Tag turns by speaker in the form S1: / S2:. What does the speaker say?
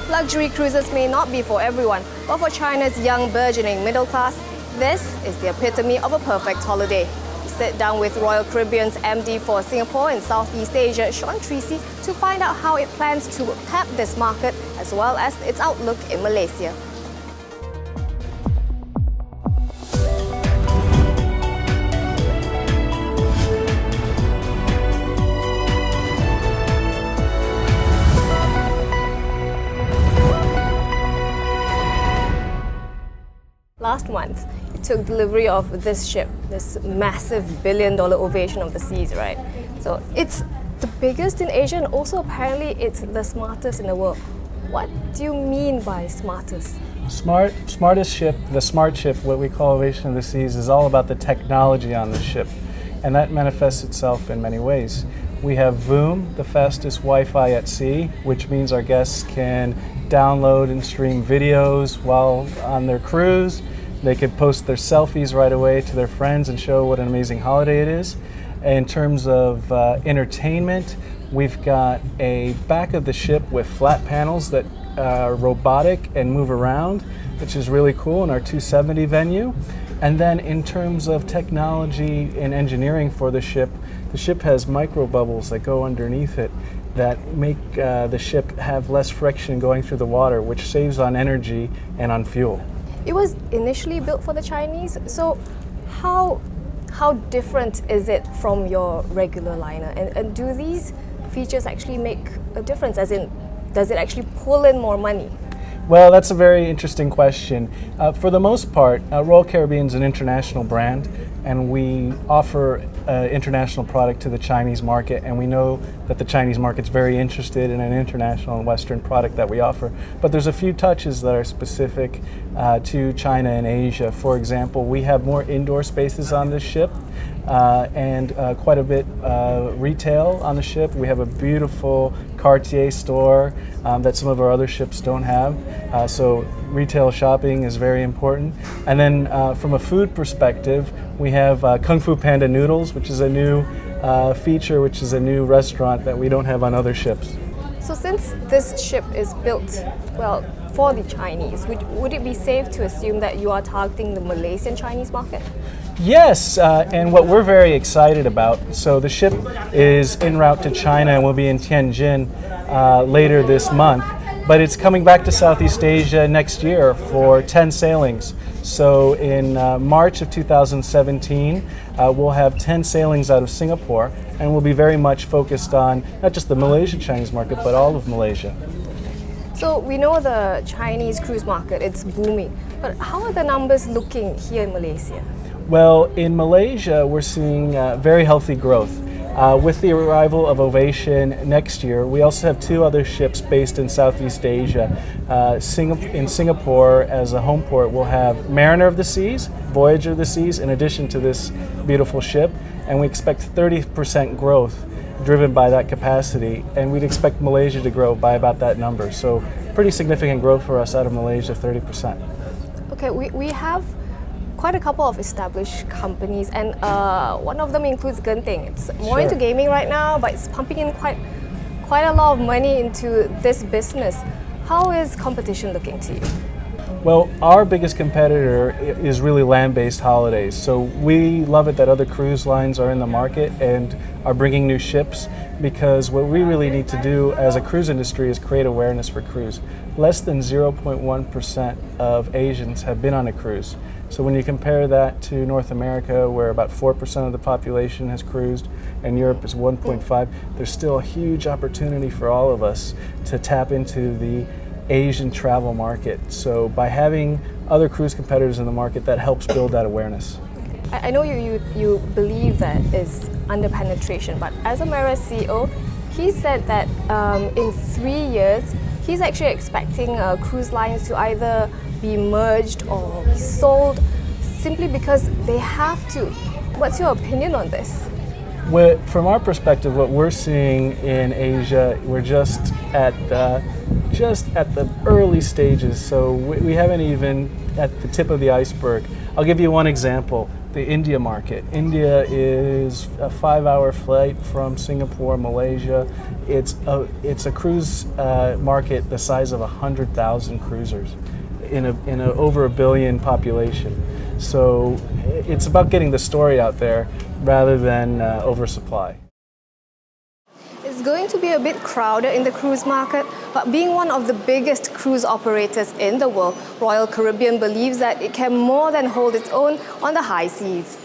S1: Luxury cruises may not be for everyone, but for China's young burgeoning middle class, this is the epitome of a perfect holiday. We sit down with Royal Caribbean's MD for Singapore and Southeast Asia, Sharon Treacy, to find out how it plans to tap this market as well as its outlook in Malaysia. Last month, you took delivery of this ship, this massive billion-dollar Ovation of the Seas, right? So it's the biggest in Asia and also apparently it's the smartest in the world. What do you mean by smartest?
S2: Smartest ship, the smart ship, what we call Ovation of the Seas, is all about the technology on the ship. And that manifests itself in many ways. We have Voom, the fastest Wi-Fi at sea, which means our guests can download and stream videos while on their cruise. They could post their selfies right away to their friends and show what an amazing holiday it is. In terms of entertainment, we've got a back of the ship with flat panels that are robotic and move around, which is really cool in our 270 venue. And then in terms of technology and engineering for the ship has micro bubbles that go underneath it that make the ship have less friction going through the water, which saves on energy and on fuel.
S1: It was initially built for the Chinese, so how different is it from your regular liner? And do these features actually make a difference, as in, does it actually pull in more money?
S2: Well, that's a very interesting question. For the most part, Royal Caribbean is an international brand, and we offer international product to the Chinese market, and we know that the Chinese market's very interested in an international and Western product that we offer. But there's a few touches that are specific to China and Asia. For example, we have more indoor spaces on this ship and quite a bit retail on the ship. We have a beautiful Cartier store that some of our other ships don't have. So retail shopping is very important. And then from a food perspective, we have Kung Fu Panda Noodles, which is a new feature, which is a new restaurant that we don't have on other ships.
S1: So since this ship is built, well, for the Chinese, would it be safe to assume that you are targeting the Malaysian Chinese market?
S2: Yes, and what we're very excited about, so the ship is en route to China and will be in Tianjin later this month, but it's coming back to Southeast Asia next year for 10 sailings. So in March of 2017, we'll have 10 sailings out of Singapore, and we'll be very much focused on not just the Malaysian Chinese market, but all of Malaysia.
S1: So we know the Chinese cruise market, it's booming, but how are the numbers looking here in Malaysia?
S2: Well, in Malaysia, we're seeing very healthy growth. With the arrival of Ovation next year, we also have two other ships based in Southeast Asia. In Singapore, as a home port, we'll have Mariner of the Seas, Voyager of the Seas, in addition to this beautiful ship, and we expect 30% growth driven by that capacity, and we'd expect Malaysia to grow by about that number. So pretty significant growth for us out of Malaysia, 30%.
S1: Okay, we have quite a couple of established companies, and one of them includes Genting. It's more into gaming right now, but it's pumping in quite a lot of money into this business. How is competition looking to you?
S2: Well, our biggest competitor is really land-based holidays. So we love it that other cruise lines are in the market and are bringing new ships, because what we really need to do as a cruise industry is create awareness for cruise. Less than 0.1% of Asians have been on a cruise. So when you compare that to North America, where about 4% of the population has cruised, and Europe is 1.5%, there's still a huge opportunity for all of us to tap into the Asian travel market. So by having other cruise competitors in the market, that helps build that awareness.
S1: I know you believe that is under penetration, but as America's CEO, he said that in 3 years, he's actually expecting cruise lines to either be merged or be sold simply because they have to. What's your opinion on this?
S2: Well, from our perspective, what we're seeing in Asia, we're just at the early stages, so we haven't even at the tip of the iceberg. I'll give you one example. the India market. India is a 5-hour flight from Singapore, Malaysia. It's a cruise market the size of 100,000 cruisers in a over a billion population. So it's about getting the story out there rather than oversupply.
S1: It's going to be a bit crowded in the cruise market, but being one of the biggest cruise operators in the world, Royal Caribbean believes that it can more than hold its own on the high seas.